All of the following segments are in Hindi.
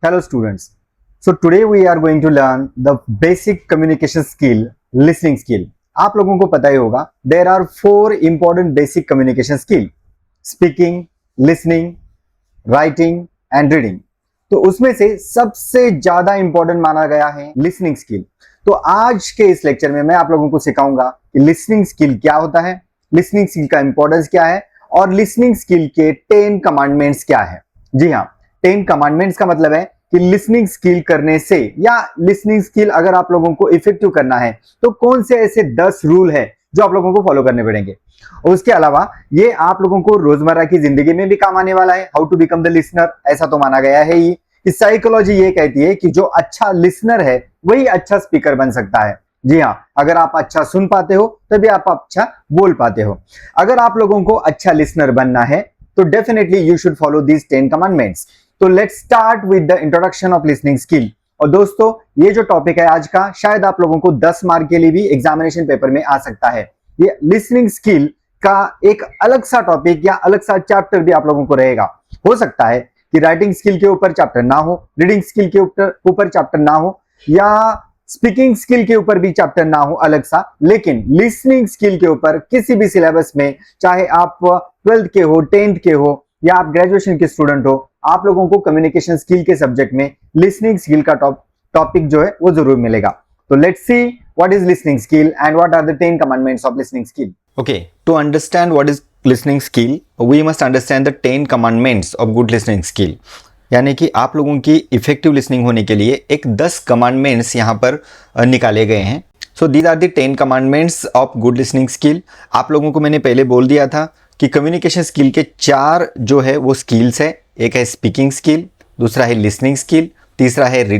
Hello students. So today we are going to learn the basic communication skill, listening skill. आप लोगों को पता ही होगा there are four important basic communication skill: speaking, listening, writing and reading. तो उसमें से सबसे ज्यादा इंपॉर्टेंट माना गया है लिसनिंग स्किल. तो आज के इस लेक्चर में मैं आप लोगों को सिखाऊंगा कि लिसनिंग स्किल क्या होता है, लिसनिंग स्किल का इंपॉर्टेंस क्या है और लिसनिंग स्किल के 10 कमांडमेंट्स क्या है. जी हाँ, 10 कमांडमेंट्स का मतलब है कि लिसनिंग स्किल करने से या लिसनिंग स्किल अगर आप लोगों को इफेक्टिव करना है तो कौन से ऐसे 10 रूल है जो आप लोगों को फॉलो करने पड़ेंगे. और उसके अलावा ये आप लोगों को रोजमर्रा की जिंदगी में भी काम आने वाला है. How to become the listener, ऐसा तो माना गया है ही कि साइकोलॉजी ये कहती है कि जो अच्छा लिसनर है वही अच्छा स्पीकर बन सकता है. जी हाँ, अगर आप अच्छा सुन पाते हो तभी आप अच्छा बोल पाते हो. अगर आप लोगों को अच्छा लिसनर बनना है तो definitely you should follow these 10 commandments. तो let's start with the introduction of listening skill. और दोस्तों, ये जो टॉपिक है आज का, शायद आप लोगों को 10 मार्क के लिए भी एग्जामिनेशन पेपर में आ सकता है. ये लिसनिंग स्किल का एक अलग सा टॉपिक या अलग सा चैप्टर भी आप लोगों को रहेगा. हो सकता है कि राइटिंग स्किल के ऊपर चैप्टर ना हो, रीडिंग स्किल के ऊपर चैप्टर ना हो या स्पीकिंग स्किल के ऊपर भी चैप्टर ना हो अलग सा, लेकिन लिसनिंग स्किल के ऊपर किसी भी सिलेबस में, चाहे आप 12th के हो, 10th के हो या आप ग्रेजुएशन के स्टूडेंट हो, आप लोगों को कम्युनिकेशन स्किल के सब्जेक्ट में लिसनिंग स्किल का टॉपिक जो है वो जरूर मिलेगा. तो let's see what is listening skill and what are the 10 commandments of listening skill. Okay, to understand what is listening skill we must understand the 10 commandments of good listening skill. यानी कि आप लोगों की इफेक्टिव लिसनिंग होने के लिए एक 10 कमांडमेंट्स यहाँ पर निकाले गए हैं. So these are the 10 commandments of good listening skill. आप लोगों को मैंने पहले बोल दिया था कि कम्युनिकेशन स्किल के 4 जो है वो स्किल्स है. एक है स्पीकिंग स्किल, दूसरा है लिसनिंग स्किल, तीसरा है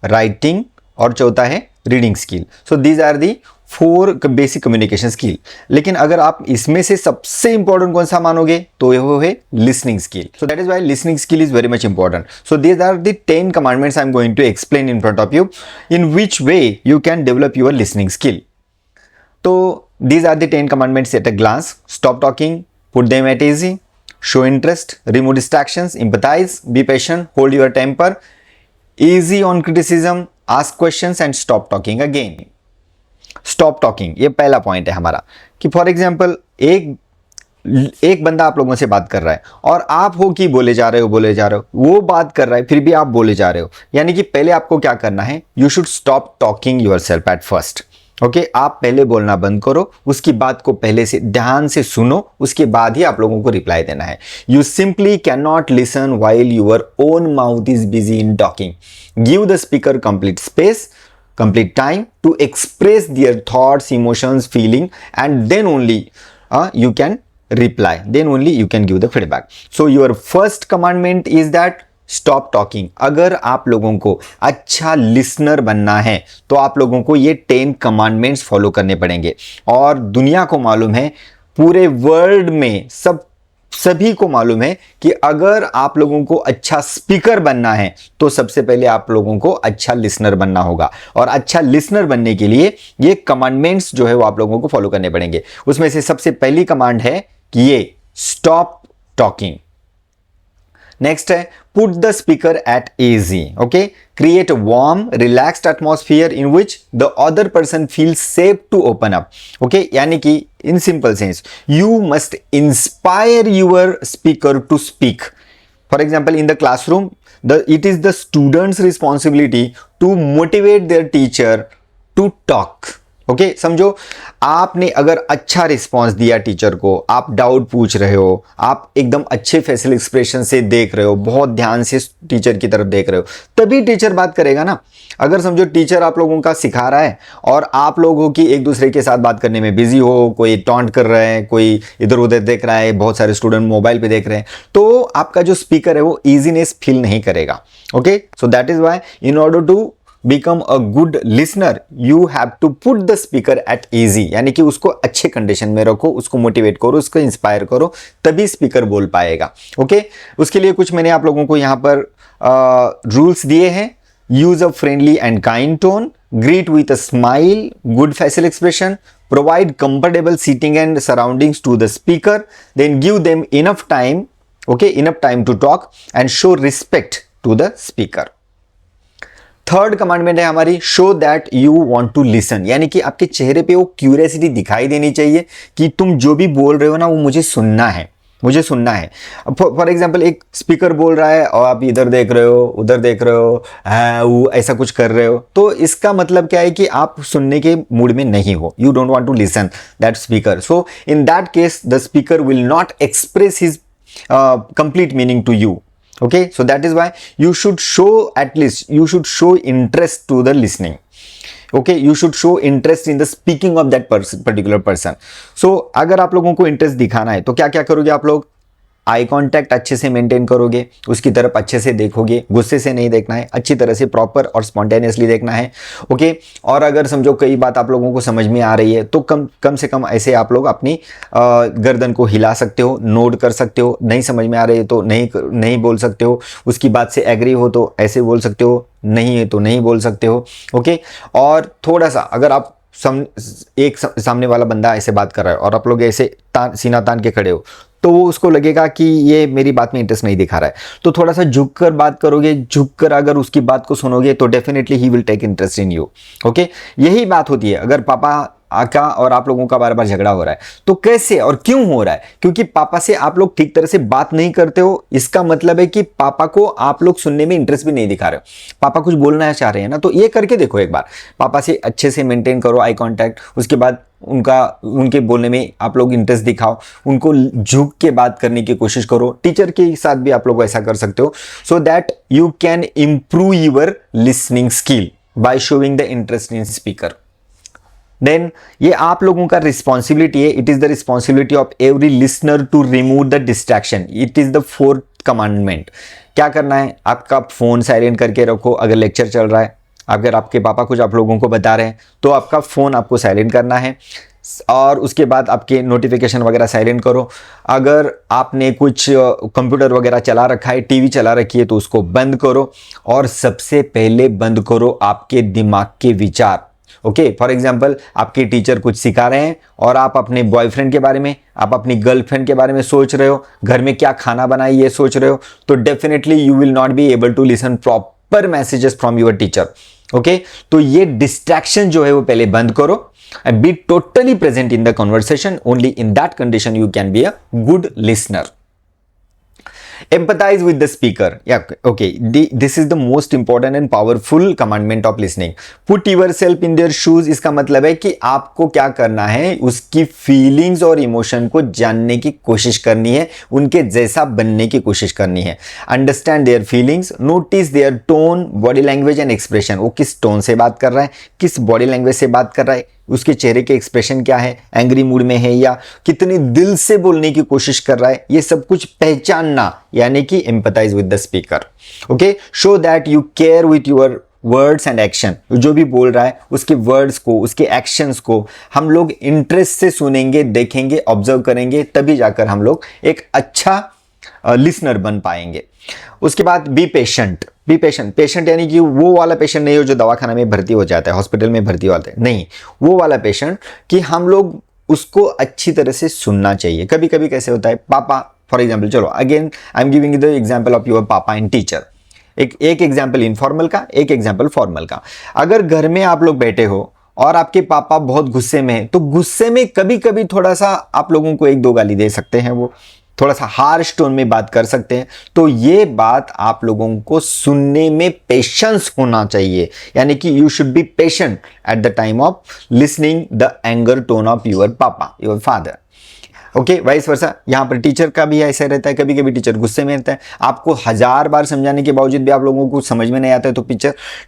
राइटिंग और चौथा है reading skill. So these are the 4 basic communication skill. लेकिन अगर आप इसमें से सबसे इंपॉर्टेंट कौन सा मानोगे तो वो है listening skill. So that is why listening skill is very much important. So these are the 10 commandments I am going to explain in front of you in which way you can develop your listening skill. तो these are the 10 commandments at a glance. Stop talking, put them at easy, show interest, remove distractions, empathize, be patient, hold your temper, easy on criticism, ask questions and stop talking again. Stop talking, ये पहला पॉइंट है हमारा कि फॉर एग्जाम्पल एक बंदा आप लोगों से बात कर रहा है और आप हो कि बोले जा रहे हो, वो बात कर रहा है फिर भी आप बोले जा रहे हो. यानी कि पहले आपको क्या करना है, you should stop talking yourself at first. Okay, आप पहले बोलना बंद करो, उसकी बात को पहले से ध्यान से सुनो, उसके बाद ही आप लोगों को रिप्लाई देना है. You simply can not listen while your own mouth is busy in talking. Give the speaker complete space, complete time to express their thoughts, emotions, feeling, and then only you can reply, then only you can give the feedback. So your first commandment is that stop talking. अगर आप लोगों को अच्छा लिसनर बनना है तो आप लोगों को ये 10 कमांडमेंट्स फॉलो करने पड़ेंगे. और दुनिया को मालूम है, पूरे वर्ल्ड में सभी को मालूम है कि अगर आप लोगों को अच्छा स्पीकर बनना है तो सबसे पहले आप लोगों को अच्छा लिसनर बनना होगा. और अच्छा लिसनर बनने के लिए ये कमांडमेंट्स जो है वो आप लोगों को फॉलो करने पड़ेंगे. उसमें से सबसे पहली कमांड है कि ये स्टॉप टॉकिंग. नेक्स्ट है put the speaker at easy. Okay, create a warm relaxed atmosphere in which the other person feels safe to open up. Okay, यानी कि in simple sense you must inspire your speaker to speak. For example in the classroom it is the student's responsibility to motivate their teacher to talk. Okay, समझो आपने अगर अच्छा रिस्पॉन्स दिया टीचर को, आप डाउट पूछ रहे हो, आप एकदम अच्छे फेशियल एक्सप्रेशन से देख रहे हो, बहुत ध्यान से टीचर की तरफ देख रहे हो, तभी टीचर बात करेगा ना. अगर समझो टीचर आप लोगों का सिखा रहा है और आप लोगों की एक दूसरे के साथ बात करने में बिजी हो, कोई टॉन्ट कर रहे हैं, कोई इधर उधर देख रहा है, बहुत सारे स्टूडेंट मोबाइल पे देख रहे हैं, तो आपका जो स्पीकर है वो ईजीनेस फील नहीं करेगा. Okay, so that is why in order to become a good listener you have to put the speaker at easy. यानी कि उसको अच्छे कंडीशन में रखो, उसको मोटिवेट करो, उसको इंस्पायर करो, तभी स्पीकर बोल पाएगा. ओके, उसके लिए कुछ मैंने आप लोगों को यहाँ पर रूल्स दिए हैं. Use a friendly and kind tone, greet with a smile, good facial expression, provide comfortable seating and surroundings to the speaker, then give them enough time, enough time to talk and show respect to the speaker. Third commandment है हमारी, show that you want to listen, यानी कि आपके चेहरे पे वो क्यूरियोसिटी दिखाई देनी चाहिए कि तुम जो भी बोल रहे हो ना वो मुझे सुनना है, मुझे सुनना है। फॉर एग्जाम्पल एक स्पीकर बोल रहा है और आप इधर देख रहे हो, उधर देख रहे हो, वो ऐसा कुछ कर रहे हो, तो इसका मतलब क्या है कि आप सुनने के मूड में नहीं हो, you don't want to listen that speaker. So in that case the speaker will not express his complete meaning to you. Okay, so that is why you should show, at least you should show interest to the listening. Okay, you should show interest in the speaking of that particular person. So अगर आप लोगों को इंटरेस्ट दिखाना है तो क्या क्या करोगे आप लोग, आई कांटेक्ट अच्छे से मेंटेन करोगे, उसकी तरफ अच्छे से देखोगे, गुस्से से नहीं देखना है, अच्छी तरह से प्रॉपर और स्पॉन्टेनियसली देखना है। ओके, और अगर समझो कई बात आप लोगों को समझ में आ रही है तो कम से कम ऐसे आप लोग अपनी गर्दन को हिला सकते हो, नोड कर सकते हो। नहीं समझ में आ रही है तो नहीं बोल सकते हो, उसकी बात से एग्री हो तो ऐसे बोल सकते हो, नहीं है तो नहीं बोल सकते हो। ओके, और थोड़ा सा अगर आप सामने वाला बंदा ऐसे बात कर रहा है और आप लोग ऐसे सीना तान के खड़े हो तो वो उसको लगेगा कि ये मेरी बात में इंटरेस्ट नहीं दिखा रहा है, तो थोड़ा सा झुक कर बात करोगे, झुक कर अगर उसकी बात को सुनोगे तो definitely he will take interest in you. Okay, यही बात होती है अगर पापा का और आप लोगों का बार बार झगड़ा हो रहा है तो कैसे और क्यों हो रहा है, क्योंकि पापा से आप लोग ठीक तरह से बात नहीं करते हो। इसका मतलब है कि पापा को आप लोग सुनने में इंटरेस्ट भी नहीं दिखा रहे हो, पापा कुछ बोलना चाह रहे हैं ना, तो ये करके देखो एक बार, पापा से अच्छे से मेंटेन करो आई कांटेक्ट, उसके बाद उनके बोलने में आप लोग इंटरेस्ट दिखाओ, उनको झुक के बात करने की कोशिश करो। टीचर के साथ भी आप लोग ऐसा कर सकते हो, so that you can improve your listening skill by showing the interest in speaker. Then ये आप लोगों का रिस्पॉन्सिबिलिटी है, it is the responsibility of every listener to remove the distraction. It is the fourth commandment. क्या करना है, आपका फोन साइलेंट करके रखो, अगर लेक्चर चल रहा है, अगर आपके पापा कुछ आप लोगों को बता रहे हैं तो आपका फोन आपको साइलेंट करना है, और उसके बाद आपके नोटिफिकेशन वगैरह साइलेंट करो। अगर आपने कुछ कंप्यूटर वगैरह चला रखा है, टीवी चला रखी है तो उसको बंद करो, और सबसे पहले बंद करो आपके दिमाग के विचार। ओके, फॉर एग्जाम्पल आपके टीचर कुछ सिखा रहे हैं और आप अपने बॉयफ्रेंड के बारे में, आप अपनी गर्लफ्रेंड के बारे में सोच रहे हो, घर में क्या खाना बनाई ये सोच रहे हो, तो definitely you will not be able to listen proper messages from your teacher. Okay, तो ये डिस्ट्रैक्शन जो है वो पहले बंद करो and be totally present in the conversation. Only in that condition you can be a good listener. Empathize with the speaker. Yeah, okay. This is the most important and powerful commandment of listening. Put yourself in their shoes. इसका मतलब है कि आपको क्या करना है, उसकी फीलिंग्स और इमोशन को जानने की कोशिश करनी है, उनके जैसा बनने की कोशिश करनी है। Understand their feelings, notice their tone, body language and expression. वो किस टोन से बात कर रहा है, किस बॉडी लैंग्वेज से बात कर रहा है, उसके चेहरे के एक्सप्रेशन क्या है, एंग्री मूड में है या कितनी दिल से बोलने की कोशिश कर रहा है, ये सब कुछ पहचानना, यानी कि empathise with the speaker. Okay, show that you care with your words and action. जो भी बोल रहा है उसके वर्ड्स को, उसके एक्शंस को हम लोग इंटरेस्ट से सुनेंगे, देखेंगे, ऑब्जर्व करेंगे, तभी जाकर हम लोग एक अच्छा लिसनर बन पाएंगे। उसके बाद be patient. Be patient, patient यानी कि वो वाला पेशेंट नहीं हो जो दवाखाना में भर्ती हो जाता है, हॉस्पिटल में भर्ती होता है, नहीं, वो वाला पेशेंट कि हम लोग उसको अच्छी तरह से सुनना चाहिए। कभी कभी कैसे होता है, पापा फॉर एग्जाम्पल, चलो again I am giving the example of your पापा एंड टीचर। एक एग्जाम्पल इनफॉर्मल का, एक एग्जाम्पल फॉर्मल का। अगर घर में आप लोग बैठे हो और आपके पापा बहुत गुस्से में है, तो गुस्से में कभी कभी थोड़ा सा आप लोगों को एक दो गाली दे सकते हैं, वो थोड़ा सा हार्श टोन में बात कर सकते हैं। तो ये बात आप लोगों को सुनने में पेशेंस होना चाहिए, यानी कि you should be patient at the time of listening the anger tone of your papa, your father. Okay, vice versa यहाँ पर टीचर का भी ऐसा रहता है, कभी कभी टीचर गुस्से में रहता है, आपको 1000 बार समझाने के बावजूद भी आप लोगों को समझ में नहीं आता है,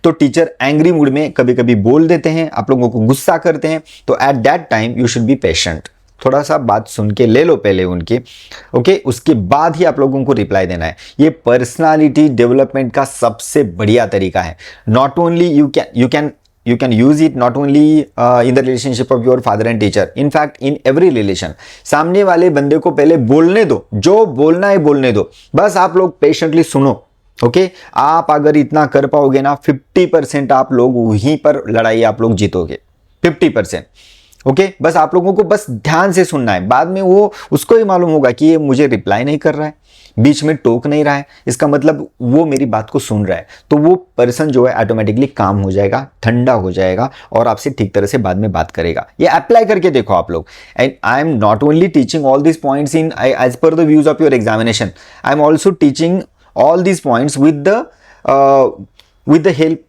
तो टीचर एंग्री मूड में कभी कभी बोल देते हैं, आप लोगों को गुस्सा करते हैं, तो at that time you should be patient. थोड़ा सा बात सुन के ले लो पहले उनकी, ओके, उसके बाद ही आप लोगों को रिप्लाई देना है। ये पर्सनालिटी डेवलपमेंट का सबसे बढ़िया तरीका है। Not only you can use it not only in the relationship of your father and teacher, in fact in every relation। सामने वाले बंदे को पहले बोलने दो, जो बोलना है बोलने दो, बस आप लोग पेशेंटली सुनो। ओके, आप अगर इतना कर पाओगे ना, 50% आप लोग वहीं पर लड़ाई आप लोग जीतोगे, 50%। ओके, बस आप लोगों को बस ध्यान से सुनना है, बाद में वो उसको ही मालूम होगा कि ये मुझे रिप्लाई नहीं कर रहा है, बीच में टोक नहीं रहा है, इसका मतलब वो मेरी बात को सुन रहा है, तो वो पर्सन जो है ऑटोमेटिकली काम हो जाएगा, ठंडा हो जाएगा और आपसे ठीक तरह से बाद में बात करेगा। ये अप्लाई करके देखो आप लोग। And I am not only teaching all these points in as per the views of your examination, I am also teaching all these points with the help,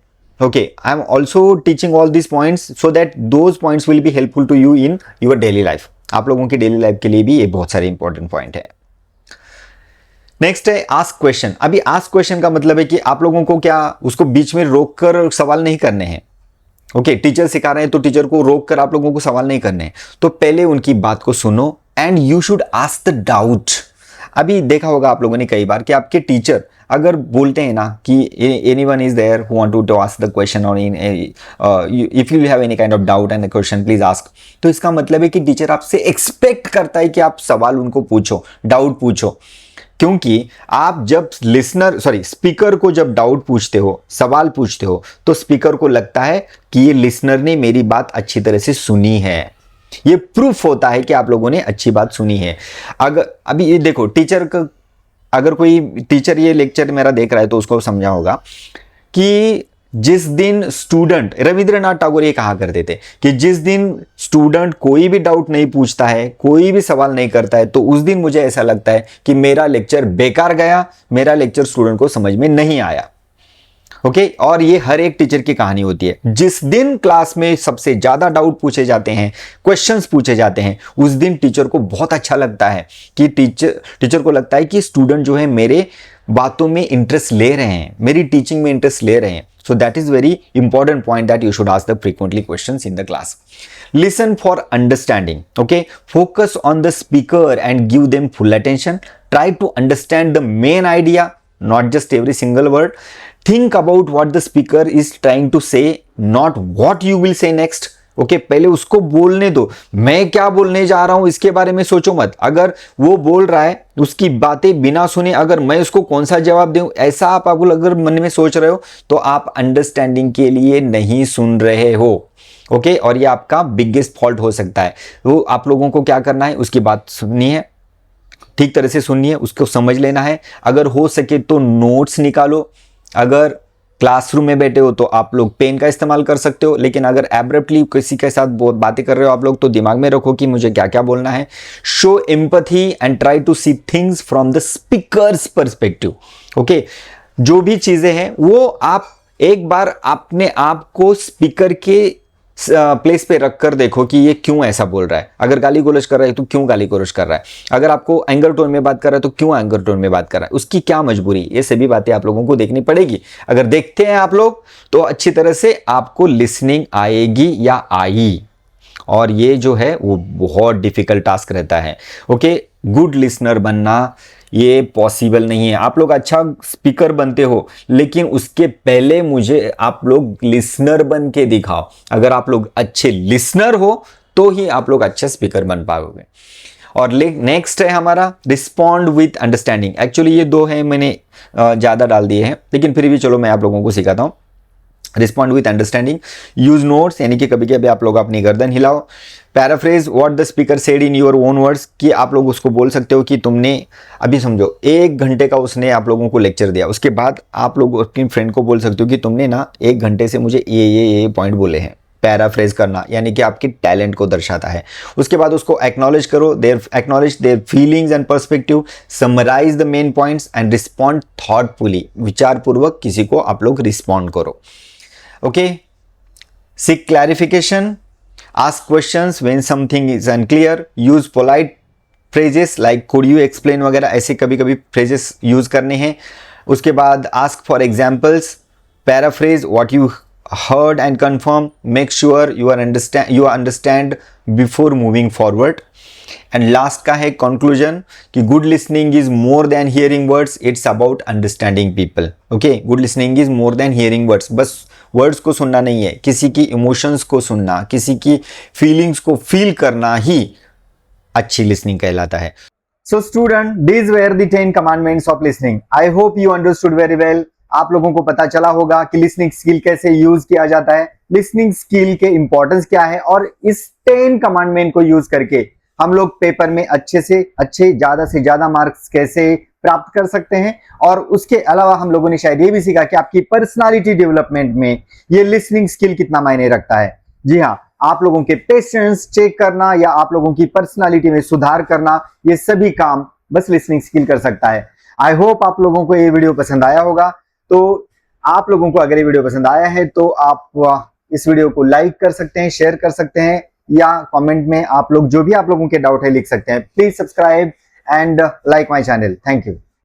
okay, I am also teaching all these points so that those points will be helpful to you in your daily life। आप लोगों की डेली लाइफ के लिए भी ये बहुत सारे इंपॉर्टेंट पॉइंट है। नेक्स्ट है आस्क क्वेश्चन। अभी आस्क क्वेश्चन का मतलब है कि आप लोगों को क्या उसको बीच में रोक कर सवाल नहीं करने हैं। ओके, टीचर सिखा रहे हैं तो टीचर को रोक कर आप लोगों को सवाल नहीं करने हैं, तो पहले उनकी बात को सुनो and you should ask the doubt. अभी देखा होगा आप लोगों ने कई बार कि आपके टीचर अगर बोलते हैं ना कि anyone is there who want to ask the question और if you have any kind of doubt and question please ask, तो इसका मतलब है कि टीचर आपसे एक्सपेक्ट करता है कि आप सवाल उनको पूछो, डाउट पूछो। क्योंकि आप जब स्पीकर को जब डाउट पूछते हो, सवाल पूछते हो, तो स्पीकर को लगता है कि ये लिसनर ने मेरी बात अच्छी तरह से सुनी है। ये प्रूफ होता है कि आप लोगों ने अच्छी बात सुनी है। अगर अभी ये देखो, अगर कोई टीचर ये लेक्चर मेरा देख रहा है तो उसको समझा होगा कि जिस दिन स्टूडेंट, रविंद्रनाथ टैगोर ये कहा करते थे कि जिस दिन स्टूडेंट कोई भी डाउट नहीं पूछता है, कोई भी सवाल नहीं करता है, तो उस दिन मुझे ऐसा लगता है कि मेरा लेक्चर बेकार गया, मेरा लेक्चर स्टूडेंट को समझ में नहीं आया। ओके, और ये हर एक टीचर की कहानी होती है। जिस दिन क्लास में सबसे ज्यादा डाउट पूछे जाते हैं, क्वेश्चंस पूछे जाते हैं, उस दिन टीचर को बहुत अच्छा लगता है कि टीचर को लगता है कि स्टूडेंट जो है मेरे बातों में इंटरेस्ट ले रहे हैं, मेरी टीचिंग में इंटरेस्ट ले रहे हैं। So that is very important point that you should ask the frequently questions in the class. Listen for understanding. Okay, focus on the speaker and give them full attention. Try to understand the main idea, not just every single word. Think about what the speaker is trying to say, not what you will say next. Okay, पहले उसको बोलने दो, मैं क्या बोलने जा रहा हूं इसके बारे में सोचो मत। अगर वो बोल रहा है, उसकी बातें बिना सुने अगर मैं उसको कौन सा जवाब दूं, ऐसा आप अगर मन में सोच रहे हो तो आप अंडरस्टैंडिंग के लिए नहीं सुन रहे हो। ओके, और ये आपका बिगेस्ट फॉल्ट हो सकता है। तो आप लोगों को क्या करना है, उसकी बात सुननी है, ठीक तरह से सुननी है, उसको समझ लेना है। अगर हो सके तो नोट्स निकालो। अगर क्लासरूम में बैठे हो तो आप लोग पेन का इस्तेमाल कर सकते हो, लेकिन अगर एब्रप्टली किसी के साथ बहुत बातें कर रहे हो आप लोग, तो दिमाग में रखो कि मुझे क्या क्या बोलना है। Show empathy and try to see things from the speaker's perspective. Okay, जो भी चीजें हैं वो आप एक बार अपने आप को स्पीकर के प्लेस पे रख कर देखो कि ये क्यों ऐसा बोल रहा है। अगर गाली गलौज कर रहा है तो क्यों गाली गलौज कर रहा है, अगर आपको एंगर टोन में बात कर रहा है तो क्यों एंगर टोन में बात कर रहा है, उसकी क्या मजबूरी, ये सभी बातें आप लोगों को देखनी पड़ेगी। अगर देखते हैं आप लोग तो अच्छी तरह से आपको लिसनिंग आएगी या आई, और ये जो है वो बहुत डिफिकल्ट टास्क रहता है। ओके, गुड लिसनर बनना ये पॉसिबल नहीं है। आप लोग अच्छा स्पीकर बनते हो, लेकिन उसके पहले मुझे आप लोग लिसनर बन के दिखाओ। अगर आप लोग अच्छे लिसनर हो तो ही आप लोग अच्छा स्पीकर बन पाओगे। और नेक्स्ट है हमारा रिस्पॉन्ड विथ अंडरस्टैंडिंग। एक्चुअली ये दो है, मैंने ज़्यादा डाल दिए हैं, लेकिन फिर भी चलो मैं आप लोगों को सिखाता हूँ। Respond with understanding, use notes, यानी कि कभी कभी आप लोग अपनी गर्दन हिलाओ। Paraphrase what the speaker said in your own words, कि आप लोग उसको बोल सकते हो कि तुमने अभी समझो 1 घंटे का उसने आप लोगों को लेक्चर दिया, उसके बाद आप लोग अपनी फ्रेंड को बोल सकते हो कि तुमने ना 1 घंटे से मुझे ये पॉइंट बोले हैं। पैराफ्रेज करना यानी कि आपके टैलेंट को दर्शाता है। उसके बाद उसको एक्नॉलेज करो, acknowledge their feelings and perspective, summarize the main points and respond thoughtfully, विचारपूर्वक किसी को आप लोग रिस्पॉन्ड करो। Okay, seek clarification, ask questions when something is unclear, use polite phrases like could you explain वगैरह, ऐसे कभी कभी phrases use करने हैं। उसके बाद ask for examples, paraphrase what you heard and confirm, make sure you understand before moving forward। And last का है कंक्लूजन कि good listening is more than hearing words, it's about understanding people. Okay, good listening is more than hearing words, बस वर्ड्स को सुनना नहीं है, किसी की इमोशंस को सुनना, किसी की फीलिंग्स को फील करना ही अच्छी लिसनिंग कहलाता है। So student, these were the 10 commandments of listening. I hope you understood very well. आप लोगों को पता चला होगा कि लिसनिंग स्किल कैसे यूज किया जाता है, लिसनिंग स्किल के इंपॉर्टेंस क्या है, और इस 10 कमांडमेंट को यूज करके हम लोग पेपर में अच्छे से अच्छे, ज्यादा से ज्यादा मार्क्स कैसे प्राप्त कर सकते हैं। और उसके अलावा हम लोगों ने शायद ये भी सीखा कि आपकी पर्सनालिटी डेवलपमेंट में ये लिसनिंग स्किल कितना मायने रखता है। जी हाँ, आप लोगों के पेशेंस चेक करना या आप लोगों की पर्सनालिटी में सुधार करना, ये सभी काम बस लिसनिंग स्किल कर सकता है। आई होप आप लोगों को ये वीडियो पसंद आया होगा। तो आप लोगों को अगर ये वीडियो पसंद आया है तो आप इस वीडियो को लाइक कर सकते हैं, शेयर कर सकते हैं, या कमेंट में आप लोग जो भी आप लोगों के डाउट है लिख सकते हैं। Please subscribe and like my channel. Thank you.